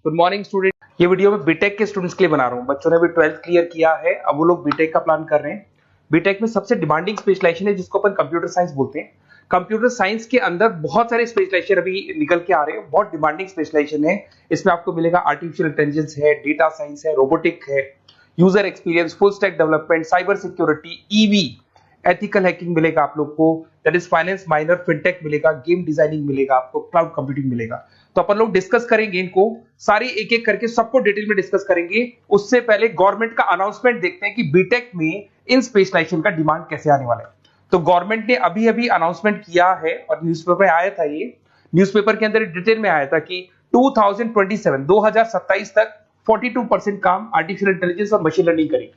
Good morning student. ये video मैं BTech के स्टूडेंट्स के लिए बना रहा हूँ। बच्चों ने भी 12th क्लियर किया है, अब वो लोग बीटेक का प्लान कर रहे हैं। बीटेक में सबसे डिमांडिंग स्पेशलाइजेशन है जिसको अपन कंप्यूटर साइंस बोलते हैं। कंप्यूटर साइंस के अंदर बहुत सारे स्पेशलाइजेशन अभी निकल के आ रहे हैं, बहुत डिमांडिंग स्पेशलाइजेशन है। इसमें आपको मिलेगा आर्टिफिशियल इंटेलिजेंस है, डेटा साइंस है, रोबोटिक है, user experience, full stack development, cyber security, EV, ethical hacking मिलेगा आप लोग को, that is finance minor, fintech मिलेगा, गेम डिजाइनिंग मिलेगा आपको, क्लाउड कंप्यूटिंग मिलेगा। तो अपन लोग डिस्कस करेंगे इनको सारी एक एक करके, सबको डिटेल में डिस्कस करेंगे। उससे पहले गवर्नमेंट का अनाउंसमेंट देखते हैं कि बीटेक में इन स्पेशलाइजेशन का डिमांड कैसे आने वाला है। तो गवर्नमेंट ने अभी अभी अनाउंसमेंट किया है और न्यूज़पेपर में आया था, ये न्यूज़पेपर के अंदर डिटेल में आया था कि 2027 तक 42% काम आर्टिफिशियल इंटेलिजेंस और मशीन लर्निंग करेगी।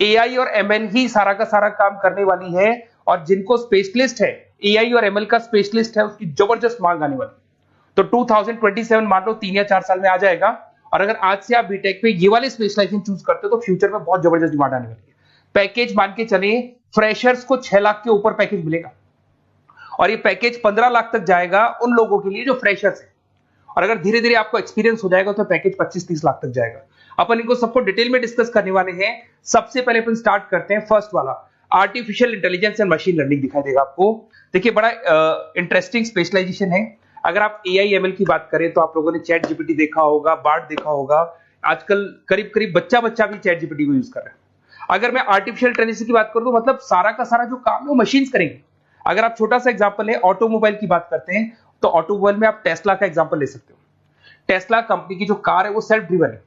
एआई और एमएल ही सारा का सारा काम करने वाली है, और जिनको स्पेशलिस्ट है, एआई और एमएल का स्पेशलिस्ट है, उसकी जबरदस्त मांग आने वाली है। तो 2027 मान लो 3 या 4 साल में आ जाएगा। और अगर आज से आप बीटेक पे ये वाले स्पेशलाइजेशन चूज करते हो तो फ्यूचर में बहुत जबरदस्त डिमांड आने वाली है। पैकेज मान के चले, फ्रेशर्स को 6 लाख के ऊपर पैकेज मिलेगा, और ये पैकेज 15 लाख तक जाएगा उन लोगों के लिए जो फ्रेशर्स है। और अगर धीरे धीरे आपको एक्सपीरियंस हो जाएगा तो पैकेज 25-30 लाख तक जाएगा। अपन इनको सबको डिटेल में डिस्कस करने वाले हैं। सबसे पहले अपन स्टार्ट करते हैं फर्स्ट वाला, artificial intelligence and machine learning दिखाई देगा आपको। देखिए बड़ा इंटरेस्टिंग स्पेशलाइजेशन है। अगर आप एआई एमएल की बात करें तो आप लोगों ने चैट जीपीटी देखा होगा, बार्ड देखा होगा। आजकल करीब करीब बच्चा भी चैट जीपीटी को यूज कर रहा है। अगर मैं आर्टिफिशियल इंटेलिजेंस की बात करूं तो मतलब सारा का सारा जो काम है वो मशीन्स करेंगे। अगर आप छोटा सा एग्जांपल है, ऑटोमोबाइल की बात करते हैं तो ऑटोमोबाइल में आप टेस्ला का एग्जांपल ले सकते हो। टेस्ला कंपनी की जो कार है वो सेल्फ ड्रिवन है।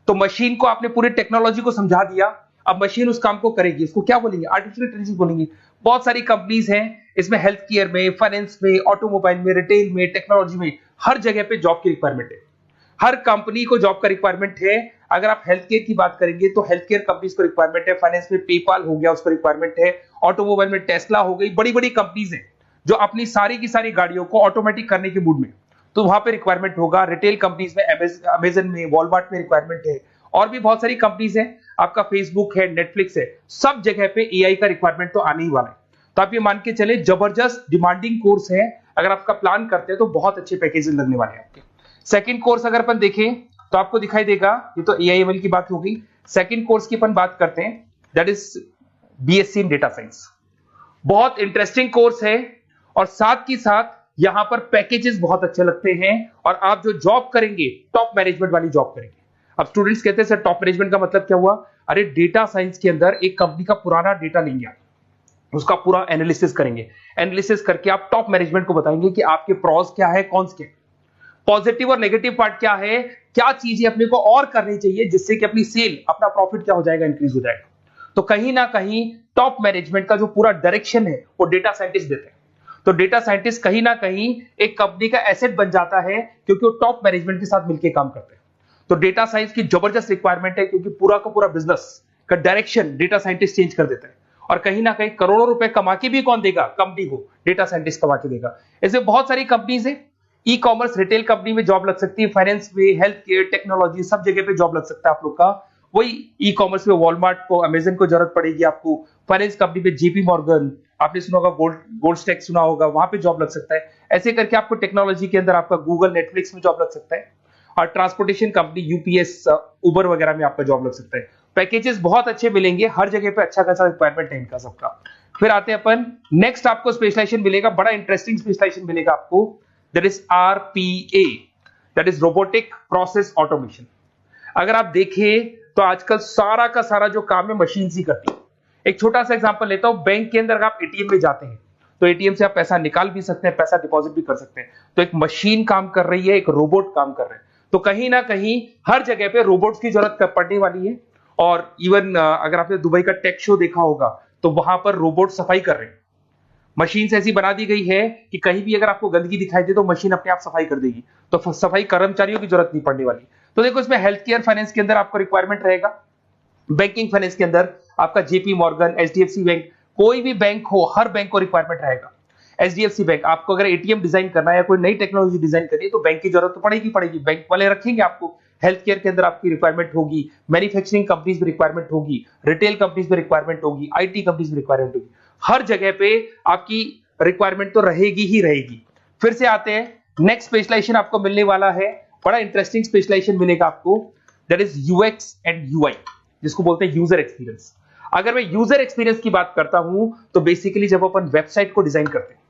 तो मशीन को आपने पूरी टेक्नोलॉजी को समझा दिया, अब मशीन उस काम को करेगी। इसको क्या बोलेंगे? आर्टिफिशियल इंटेलिजेंस बोलेंगे। बहुत सारी कंपनीज हैं इसमें, हेल्थ केयर में, फाइनेंस में, ऑटोमोबाइल में, रिटेल में, टेक्नोलॉजी में, हर जगह पे जॉब की रिक्वायरमेंट है। हर कंपनी को जॉब का रिक्वायरमेंट है। अगर आप हेल्थ केयर की बात करेंगे तो हेल्थ केयर कंपनीज को रिक्वायरमेंट है, फाइनेंस में पेपाल हो गया उसको रिक्वायरमेंट है, ऑटोमोबाइल में टेस्ला हो गई, बड़ी बड़ी कंपनीज हैं जो अपनी सारी की सारी गाड़ियों को ऑटोमेटिक करने के मूड में, तो वहां पे रिक्वायरमेंट होगा। रिटेल कंपनीज में अमेजन में, वॉलमार्ट में रिक्वायरमेंट है, और भी बहुत सारी कंपनीज हैं, आपका फेसबुक है, नेटफ्लिक्स है, सब जगह पे एआई का रिक्वायरमेंट तो आने ही वाला है। तो आप ये मान के चले जबरदस्त डिमांडिंग कोर्स है। अगर आपका प्लान करते हैं तो बहुत अच्छे पैकेजेस लगने वाले हैं आपके। सेकंड कोर्स अगर अपन देखें तो आपको दिखाई देगा, ये तो एआई एमएल की बात हो गई। सेकंड कोर्स की अपन बात करते हैं, that is BSc in data science. बहुत इंटरेस्टिंग कोर्स है, और साथ ही साथ यहां पर पैकेजेस बहुत अच्छे लगते हैं, और आप जो जॉब करेंगे टॉप मैनेजमेंट वाली जॉब करेंगे। अब स्टूडेंट्स कहते हैं सर टॉप मैनेजमेंट का मतलब क्या हुआ? अरे डेटा साइंस के अंदर एक कंपनी का पुराना डेटा लेंगे आप, उसका पूरा एनालिसिस करेंगे, एनालिसिस करके आप टॉप मैनेजमेंट को बताएंगे कि आपके प्रॉस क्या है, कौन से पॉजिटिव और नेगेटिव पार्ट क्या है, क्या चीजें अपने को और करनी चाहिए जिससे कि अपनी सेल, अपना प्रॉफिट क्या हो जाएगा, इंक्रीज हो जाएगा। तो कहीं ना कहीं टॉप मैनेजमेंट का जो पूरा डायरेक्शन है वो डेटा साइंटिस्ट देते हैं। तो डेटा साइंटिस्ट कहीं ना कहीं एक कंपनी का एसेट बन जाता है, क्योंकि वो टॉप मैनेजमेंट के साथ मिलकर काम करते हैं। तो डेटा साइंस की जबरदस्त रिक्वायरमेंट है, क्योंकि पूरा का पूरा बिजनेस का डायरेक्शन डेटा साइंटिस्ट चेंज कर देता है। और कहीं ना कहीं करोड़ों रुपए कमा के भी कौन देगा? कंपनी को डेटा साइंटिस्ट कमा के देगा। ऐसे बहुत सारी कंपनीज है, ई कॉमर्स, रिटेल कंपनी में जॉब लग सकती है, फाइनेंस में, हेल्थ केयर, टेक्नोलॉजी, सब जगह पे जॉब लग सकता है आप लोग का। वही ई कॉमर्स में वॉलमार्ट को, अमेजन को जरूरत पड़ेगी आपको। फाइनेंस कंपनी पे जेपी मॉर्गन, आपने सुना होगा, गोल्ड स्टैक सुना होगा, वहां पे जॉब लग सकता है। ऐसे करके आपको टेक्नोलॉजी के अंदर आपका गूगल, नेटफ्लिक्स में जॉब लग सकता है। और ट्रांसपोर्टेशन कंपनी यूपीएस, उबर वगैरह में आपका जॉब लग सकता है। पैकेजेस बहुत अच्छे मिलेंगे, हर जगह पे अच्छा खासा रिक्वायरमेंट है इनका सबका। फिर आते हैं अपन नेक्स्ट, आपको स्पेशलाइजेशन मिलेगा, बड़ा इंटरेस्टिंग स्पेशलाइजेशन मिलेगा आपको, that is RPA, that is robotic process automation. अगर आप देखें तो आजकल सारा का सारा जो काम है मशीन ही करती है। एक छोटा सा एग्जांपल लेता हूं, बैंक के अंदर आप एटीएम में जाते हैं तो एटीएम से आप पैसा निकाल भी सकते हैं, पैसा डिपॉजिट भी कर सकते हैं। तो एक मशीन काम कर रही है, एक रोबोट काम कर रहे हैं। तो कहीं ना कहीं हर जगह पे रोबोट्स की जरूरत पड़ने वाली है। और इवन अगर आपने दुबई का टेक शो देखा होगा तो वहां पर रोबोट सफाई कर रहे हैं। मशीन ऐसी बना दी गई है कि कहीं भी अगर आपको गंदगी दिखाई दे तो मशीन अपने आप सफाई कर देगी, तो सफाई कर्मचारियों की जरूरत नहीं पड़ने वाली। तो देखो इसमें हेल्थ केयर, फाइनेंस के अंदर आपको रिक्वायरमेंट रहेगा, बैंकिंग फाइनेंस के अंदर आपका जेपी मॉर्गन, एचडीएफसी बैंक, कोई भी बैंक हो, हर बैंक को रिक्वायरमेंट रहेगा। एचडीएफसी बैंक, आपको अगर एटीएम डिजाइन करना है या कोई नई टेक्नोलॉजी डिजाइन करनी है तो बैंक की जरूरत तो पड़ेगी, बैंक वाले रखेंगे आपको। हेल्थ केयर के अंदर आपकी रिक्वायरमेंट होगी, मैन्युफैक्चरिंग कंपनीज में रिक्वायरमेंट होगी, रिटेल कंपनीज में रिक्वायरमेंट होगी, आईटी कंपनीज में रिक्वायरमेंट होगी। हर जगह पे आपकी रिक्वायरमेंट तो रहेगी ही रहेगी। फिर से आते हैं, नेक्स्ट स्पेशलाइजेशन आपको मिलने वाला है बड़ा इंटरेस्टिंग स्पेशलाइजेशन मिलेगा आपको, that is UX and UI, जिसको बोलते हैं यूजर एक्सपीरियंस। अगर मैं यूजर एक्सपीरियंस की बात करता हूं तो बेसिकली जब अपन वेबसाइट को डिजाइन करते हैं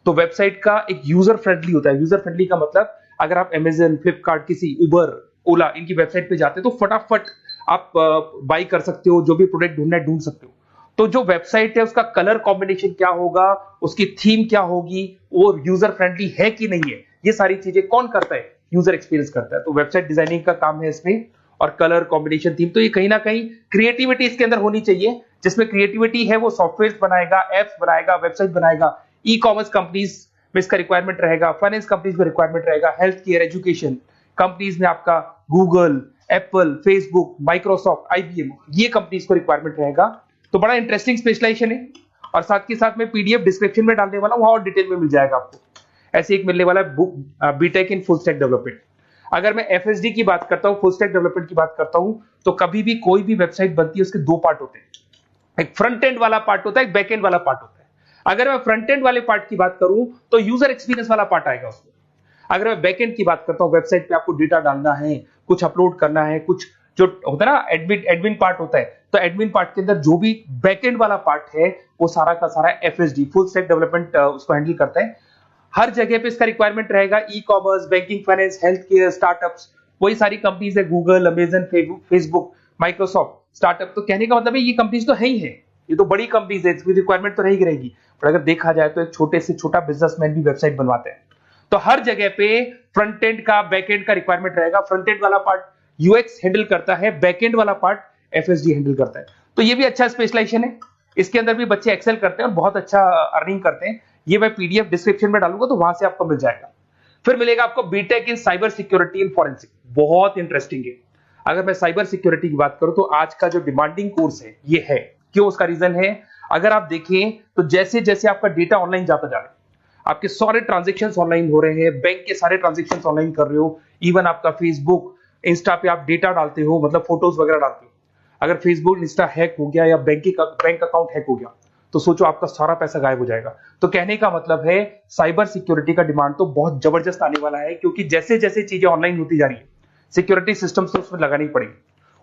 तो वेबसाइट का एक यूजर फ्रेंडली होता है। यूजर फ्रेंडली का मतलब अगर आप अमेजन, फ्लिपकार्ट, किसी उबर, ओला इनकी वेबसाइट पे जाते हैं तो फटाफट आप बाई कर सकते हो, जो भी प्रोडक्ट ढूंढना है ढूंढ सकते हो। तो जो वेबसाइट है उसका कलर कॉम्बिनेशन क्या होगा, उसकी थीम क्या होगी, वो यूजर फ्रेंडली है कि नहीं है, ये सारी चीजें कौन करता है, यूजर एक्सपीरियंस करता है। तो वेबसाइट डिजाइनिंग का काम है इसमें, और कलर कॉम्बिनेशन, थीम। तो ये कहीं ना कहीं क्रिएटिविटी इसके अंदर होनी चाहिए। जिसमें क्रिएटिविटी है वो सॉफ्टवेयर बनाएगा, एप्स बनाएगा, वेबसाइट बनाएगा। ई कॉमर्स कंपनीज में इसका रिक्वायरमेंट रहेगा, फाइनेंस कंपनीज में रिक्वायरमेंट रहेगा, हेल्थ केयर, एजुकेशन कंपनीज में आपका Google, Apple, Facebook, Microsoft, IBM, ये कंपनीज को रिक्वायरमेंट रहेगा। तो बड़ा इंटरेस्टिंग स्पेशलाइजेशन है। और साथ के साथ में पीडीएफ डिस्क्रिप्शन में डालने वाला हूं, वहां और डिटेल में मिल जाएगा आपको। ऐसे एक मिलने वाला है book, BTech in full stack development. अगर मैं एफएसडी की बात करता हूं, फुल स्टैक डेवलपमेंट की बात करता हूं, तो कभी भी कोई भी वेबसाइट बनती है उसके दो पार्ट होते हैं, एक फ्रंट एंड वाला पार्ट होता है, एक बैक एंड वाला पार्ट होता है। अगर मैं फ्रंट एंड वाले पार्ट की बात करूं तो यूजर एक्सपीरियंस वाला पार्ट आएगा उसमें। अगर मैं बैक एंड की बात करता हूं, वेबसाइट पे आपको डेटा डालना है, कुछ अपलोड करना है, कुछ जो होता है ना एडमिन पार्ट होता है, तो एडमिन पार्ट के अंदर जो भी बैक एंड वाला पार्ट है वो सारा का सारा एफएसडी, फुल स्टैक डेवलपमेंट, उसको हैंडल करता है। हर जगह पे इसका रिक्वायरमेंट रहेगा। E commerce, banking, finance, health care, startups, वही सारी कंपनीज है, Google, Amazon, Facebook, Microsoft, startup. तो कहने का मतलब है ये कंपनीज तो है ही है, ये तो बड़ी कंपनीज है, इसकी रिक्वायरमेंट तो रहेगी। पर अगर देखा जाए तो एक छोटे से छोटा बिजनेसमैन भी वेबसाइट बनवाते हैं। तो हर जगह पे फ्रंट एंड का, बैक एंड का रिक्वायरमेंट रहेगा। फ्रंट एंड वाला पार्ट यूएक्स हैंडल करता है, बैक एंड वाला पार्ट एफएसडी हैंडल करता है। तो ये भी अच्छा स्पेशलाइजेशन है। इसके अंदर भी बच्चे एक्सेल करते हैं और बहुत अच्छा अर्निंग करते हैं। ये मैं पीडीएफ डिस्क्रिप्शन में डालूंगा तो वहां से आपको मिल जाएगा। फिर मिलेगा आपको BTech in cyber security and forensic, बहुत इंटरेस्टिंग है। अगर मैं साइबर सिक्योरिटी की बात करूं तो आज का जो डिमांडिंग कोर्स है ये है। क्यों? उसका रीजन है, अगर आप देखें तो जैसे जैसे आपका डेटा ऑनलाइन जाता जा रहा है, आपके सारे ट्रांजेक्शन ऑनलाइन हो रहे हैं, बैंक के सारे ट्रांजेक्शन ऑनलाइन कर रहे हो, इवन आपका फेसबुक, इंस्टा पे आप डेटा डालते हो, मतलब फोटोज वगैरह डालते हो। अगर फेसबुक, इंस्टा हैक हो गया या बैंक अकाउंट हैक हो गया तो सोचो आपका सारा पैसा गायब हो जाएगा। तो कहने का मतलब है साइबर सिक्योरिटी का डिमांड तो बहुत जबरदस्त आने वाला है, क्योंकि जैसे जैसे चीजें ऑनलाइन होती जा रही है सिक्योरिटी सिस्टम्स तो उसमें लगानी पड़ेगी।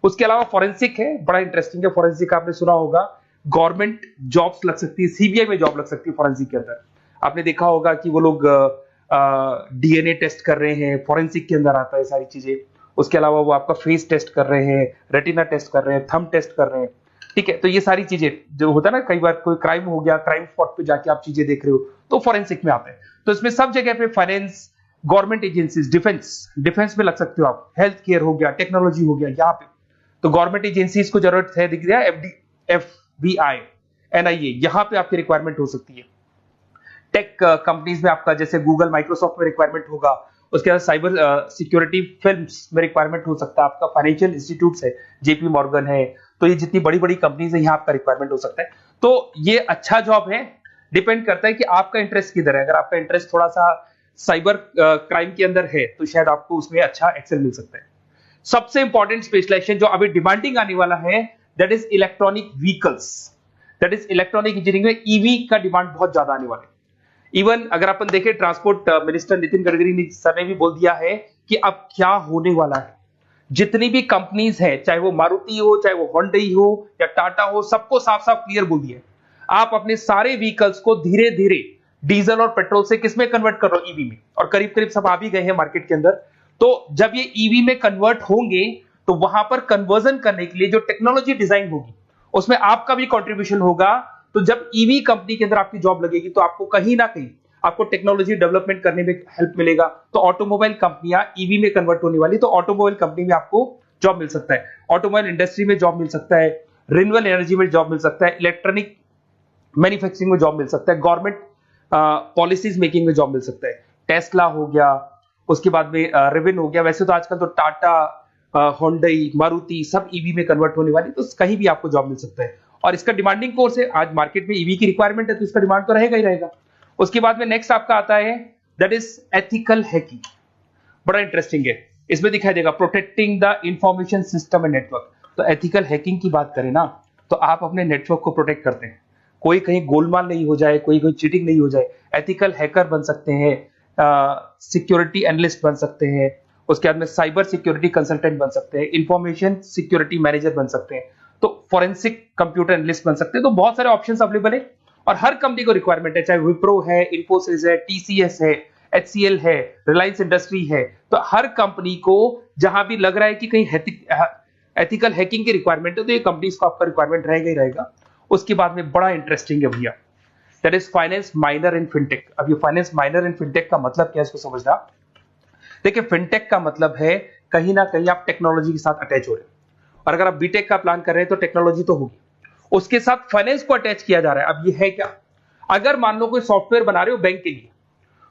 उसके अलावा फॉरेंसिक है, बड़ा इंटरेस्टिंग है। फॉरेंसिक आपने सुना होगा, गवर्नमेंट जॉब्स लग सकती है, सीबीआई में जॉब लग सकती है फॉरेंसिक के अंदर। आपने देखा होगा कि वो लोग डीएनए टेस्ट कर रहे हैं, फॉरेंसिक के अंदर आता है सारी चीजें। उसके अलावा वो आपका फेस टेस्ट कर रहे हैं, रेटिना टेस्ट कर रहे हैं, थंब टेस्ट कर रहे हैं। ठीक है, तो ये सारी चीजें जो होता है ना, कई बार कोई क्राइम हो गया, क्राइम स्पॉट पे जाके आप चीजें देख रहे हो तो फॉरेंसिक में आते हैं। तो इसमें सब जगह पे फाइनेंस, गवर्नमेंट एजेंसीज, डिफेंस में लग सकते हो आप, हेल्थ केयर हो गया, टेक्नोलॉजी हो गया, यहाँ पे तो गवर्नमेंट एजेंसीज को जरूरत है, दिख रहा है, एफबीआई, एनआईए, यहाँ पे आपकी रिक्वायरमेंट हो सकती है। टेक कंपनीज में आपका जैसे गूगल, माइक्रोसॉफ्ट में रिक्वायरमेंट होगा। उसके बाद साइबर सिक्योरिटी फिल्म्स में रिक्वायरमेंट हो सकता है आपका, फाइनेंशियल इंस्टीट्यूट्स है, जेपी मॉर्गन है, तो ये जितनी बड़ी बड़ी कंपनीज है यहाँ आपका रिक्वायरमेंट हो सकता है। तो ये अच्छा जॉब है, डिपेंड करता है कि आपका इंटरेस्ट किधर है। अगर आपका इंटरेस्ट थोड़ा सा साइबर क्राइम के अंदर है तो शायद आपको उसमें अच्छा एक्सेल मिल सकता है। सबसे इंपॉर्टेंट स्पेशलाइजेशन जो अभी डिमांडिंग आने वाला है, that is electronic vehicles, that is electronic engineering में ईवी का डिमांड बहुत ज्यादा आने वाला है। इवन अगर अपन देखें, transport minister Nitin Gadkari sir ने भी बोल दिया है कि अब क्या होने वाला है, जितनी भी कंपनीज है, चाहे वो मारुति हो, चाहे वो होंडई हो या टाटा हो, सबको साफ साफ क्लियर बोल दिया, आप अपने सारे व्हीकल्स को धीरे धीरे डीजल और पेट्रोल से किसमें कन्वर्ट कर रहे हो, ईवी में। और करीब करीब सब आ भी गए हैं मार्केट के अंदर। तो जब ये ईवी में कन्वर्ट होंगे तो वहां पर कन्वर्जन करने के लिए जो टेक्नोलॉजी डिजाइन होगी उसमें आपका भी कंट्रीब्यूशन होगा। तो जब ईवी कंपनी के अंदर आपकी जॉब लगेगी तो आपको कहीं ना कहीं आपको टेक्नोलॉजी डेवलपमेंट करने में हेल्प मिलेगा। तो ऑटोमोबाइल कंपनियां ईवी में कन्वर्ट होने वाली, तो ऑटोमोबाइल कंपनी में आपको जॉब मिल सकता है, ऑटोमोबाइल इंडस्ट्री में जॉब मिल सकता है, रिन्यूएबल एनर्जी में जॉब मिल सकता है, इलेक्ट्रॉनिक मैन्युफैक्चरिंग में जॉब मिल सकता है, गवर्नमेंट पॉलिसीज मेकिंग में जॉब मिल सकता है, टेस्ला हो गया, उसके बाद में रिविन हो गया। वैसे तो आजकल तो टाटा, होंडई, मारुति सब ईवी में कन्वर्ट होने वाली, तो कहीं भी आपको जॉब मिल सकता है। और इसका डिमांडिंग कोर्स है, आज मार्केट में ईवी की रिक्वायरमेंट है तो इसका डिमांड तो रहेगा ही रहेगा। उसके बाद में नेक्स्ट आपका आता है, दैट इज एथिकल हैकिंग, बड़ा इंटरेस्टिंग है। इसमें दिखाई देगा protecting the information system and network. तो एथिकल हैकिंग की बात करें ना, तो आप अपने नेटवर्क को प्रोटेक्ट करते हैं, कोई कहीं गोलमाल नहीं हो जाए, कोई चीटिंग नहीं हो जाए। एथिकल हैकर बन सकते हैं, सिक्योरिटी एनालिस्ट बन सकते हैं, उसके बाद में साइबर सिक्योरिटी कंसल्टेंट बन सकते हैं, इंफॉर्मेशन सिक्योरिटी मैनेजर बन सकते हैं, तो फॉरेंसिक कंप्यूटर एनालिस्ट बन सकते हैं। तो बहुत सारे ऑप्शंस अवेलेबल है और हर कंपनी को रिक्वायरमेंट है, चाहे विप्रो है, इन्फोसिस है, टीसीएस है, एचसीएल है, रिलायंस इंडस्ट्री है। तो हर कंपनी को जहां भी लग रहा है कि कहीं एथिकल हैकिंग की रिक्वायरमेंट है तो ये कंपनीज को आपका रिक्वायरमेंट रहेगा ही रहेगा। उसके बाद में बड़ा इंटरेस्टिंग है भैया, that is finance minor in fintech. अब ये फाइनेंस माइनर इन फिनटेक का मतलब क्या है इसको समझना। देखिए फिनटेक का मतलब है कहीं ना कहीं आप टेक्नोलॉजी के साथ अटैच हो रहे हैं, और अगर आप बीटेक का प्लान कर रहे हैं तो टेक्नोलॉजी तो होगी, उसके साथ फाइनेंस को अटैच किया जा रहा है। अब ये है क्या, अगर मान लो कोई सॉफ्टवेयर बना रहे हो बैंक के लिए,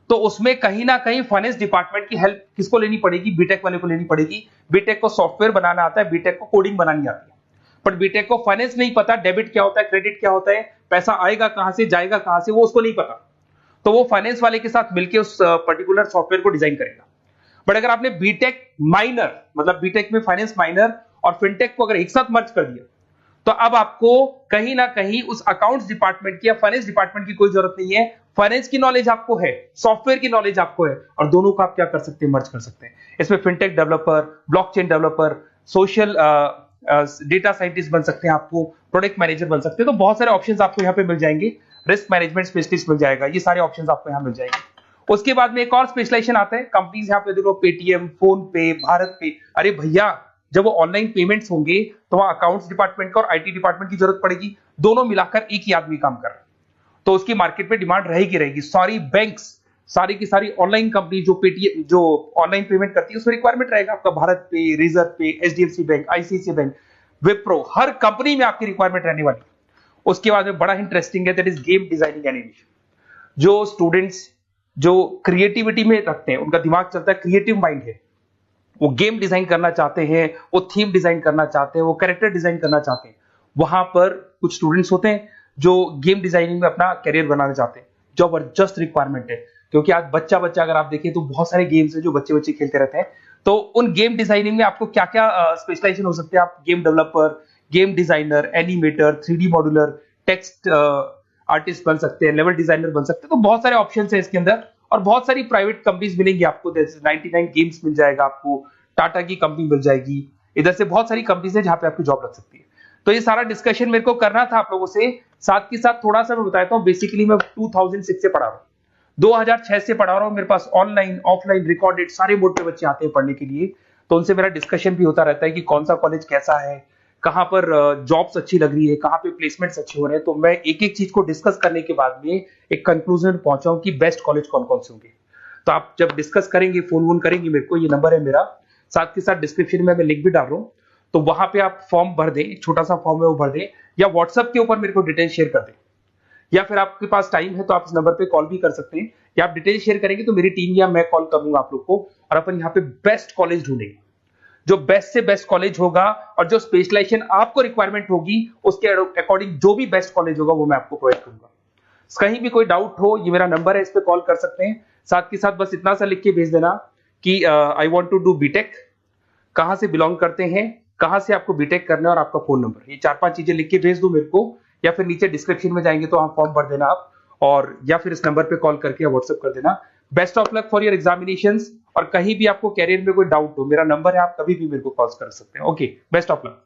तो उसमें कहीं ना कहीं फाइनेंस डिपार्टमेंट की हेल्प किसको लेनी पड़ेगी, बीटेक वाले को लेनी पड़ेगी। बीटेक को सॉफ्टवेयर बनाना आता है, बीटेक को कोडिंग बनानी आती है, बट बीटेक को फाइनेंस नहीं पता, डेबिट क्या होता है, क्रेडिट क्या होता है, पैसा आएगा कहां से, जाएगा कहां से, वो उसको नहीं पता। तो वो फाइनेंस वाले के साथ मिलकर उस पर्टिकुलर सॉफ्टवेयर को डिजाइन करेगा। बट अगर आपने बीटेक माइनर, मतलब बीटेक में फाइनेंस माइनर और फिनटेक को अगर एक साथ मर्ज कर दिया, तो अब आपको कहीं ना कहीं उस अकाउंट्स डिपार्टमेंट की या फाइनेंस डिपार्टमेंट की कोई जरूरत नहीं है। फाइनेंस की नॉलेज आपको है, सॉफ्टवेयर की नॉलेज आपको है, और दोनों को आप क्या कर सकते हैं, मर्ज कर सकते हैं। इसमें fintech developer, blockchain developer, social data scientist बन सकते हैं, आपको प्रोडक्ट मैनेजर बन सकते हैं। तो बहुत सारे ऑप्शंस आपको यहाँ पे मिल जाएंगे, रिस्क मैनेजमेंट स्पेशलिस्ट मिल जाएगा, ये सारे ऑप्शंस आपको यहाँ मिल जाएंगे। उसके बाद में एक और स्पेशलाइजेशन आता है, कंपनीज यहाँ पे देखो पेटीएम, फोन पे, भारत पे। अरे भैया जब वो ऑनलाइन पेमेंट्स होंगे तो वहां अकाउंट्स डिपार्टमेंट का और आईटी डिपार्टमेंट की जरूरत पड़ेगी, दोनों मिलाकर एक ही आदमी काम कर रहा है, तो उसकी मार्केट में डिमांड रहेगी रहेगी। सारी बैंक्स, सारी की सारी ऑनलाइन कंपनी जो पेटीएम, जो ऑनलाइन पेमेंट करती है, उसमें रिक्वायरमेंट रहेगा आपका Bharat Pe, Razorpay, HDFC bank, ICICI bank, Wipro, हर कंपनी में आपकी रिक्वायरमेंट रहने वाली है। उसके बाद में बड़ा इंटरेस्टिंग है, that is game designing animation. जो स्टूडेंट्स जो क्रिएटिविटी में रखते हैं, उनका दिमाग चलता है, क्रिएटिव माइंड है, वो गेम डिजाइन करना चाहते हैं, वो थीम डिजाइन करना चाहते हैं, वो कैरेक्टर डिजाइन करना चाहते हैं, वहां पर कुछ स्टूडेंट्स होते हैं जो गेम डिजाइनिंग में अपना कैरियर बनाना चाहते हैं। जबरदस्त रिक्वायरमेंट है, क्योंकि आज बच्चा अगर आप देखें तो बहुत सारे गेम्स हैं जो बच्चे खेलते रहते हैं। तो उन गेम डिजाइनिंग में आपको क्या क्या स्पेशलाइजेशन हो सकते हैं, आप game developer, game designer, animator, 3D modular, text artist बन सकते हैं, लेवल डिजाइनर बन सकते हैं। तो बहुत सारे ऑप्शन है इसके अंदर, और बहुत सारी प्राइवेट कंपनीज मिलेंगी आपको, जैसे 99 गेम्स मिल जाएगा आपको, टाटा की कंपनी मिल जाएगी, इधर से बहुत सारी कंपनीज है जहां पे आपकी जॉब लग सकती है। तो ये सारा डिस्कशन मेरे को करना था आप लोगों से, साथ के साथ थोड़ा सा मैं बताता हूँ। बेसिकली मैं 2006 से पढ़ा रहा हूँ, 2006 से पढ़ा रहा हूँ। मेरे पास ऑनलाइन, ऑफलाइन, रिकॉर्डेड सारे मोड पे बच्चे आते हैं पढ़ने के लिए, तो उनसे मेरा डिस्कशन भी होता रहता है कि कौन सा कॉलेज कैसा है, कहां पर जॉब्स अच्छी लग रही है, कहां पे प्लेसमेंट्स अच्छे हो रहे हैं। तो मैं एक एक चीज को डिस्कस करने के बाद में एक कंक्लूजन पहुंचा हूं कि बेस्ट कॉलेज कौन कौन से होंगे। तो आप जब डिस्कस करेंगे, फोन वोन करेंगे मेरे को, ये नंबर है मेरा, साथ के साथ डिस्क्रिप्शन में मैं लिंक भी डाल रहा हूँ, तो वहां पे आप फॉर्म भर दें, एक छोटा सा फॉर्म है वो भर दें, या व्हाट्सएप के ऊपर मेरे को डिटेल शेयर कर दें, या फिर आपके पास टाइम है तो आप इस नंबर पे कॉल भी कर सकते हैं, या आप डिटेल शेयर करेंगे तो मेरी टीम या मैं कॉल करूंगा आप लोग को, और अपन यहाँ पे बेस्ट कॉलेज ढूंढेंगे, जो बेस्ट से बेस्ट कॉलेज होगा, और जो स्पेशलाइजेशन आपको रिक्वायरमेंट होगी उसके अकॉर्डिंग जो भी बेस्ट कॉलेज होगा वो मैं आपको प्रोवाइड करूंगा। कहीं भी कोई डाउट हो, ये मेरा नंबर है, इस पे कॉल कर सकते हैं। साथ के साथ बस इतना सा लिख के भेज देना कि I want to do BTech, कहां से बिलोंग करते हैं, कहां से आपको बीटेक करना है, और आपका फोन नंबर, ये 4-5 चीजें लिख के भेज दो मेरे को, या फिर नीचे डिस्क्रिप्शन में जाएंगे तो वहां फॉर्म भर देना आप, और या फिर इस नंबर पे कॉल करके या व्हाट्सएप कर देना। Best of luck for your examinations, और कहीं भी आपको कैरियर में कोई डाउट हो, मेरा नंबर है, आप कभी भी मेरे को कॉल कर सकते हैं। Okay, best of luck.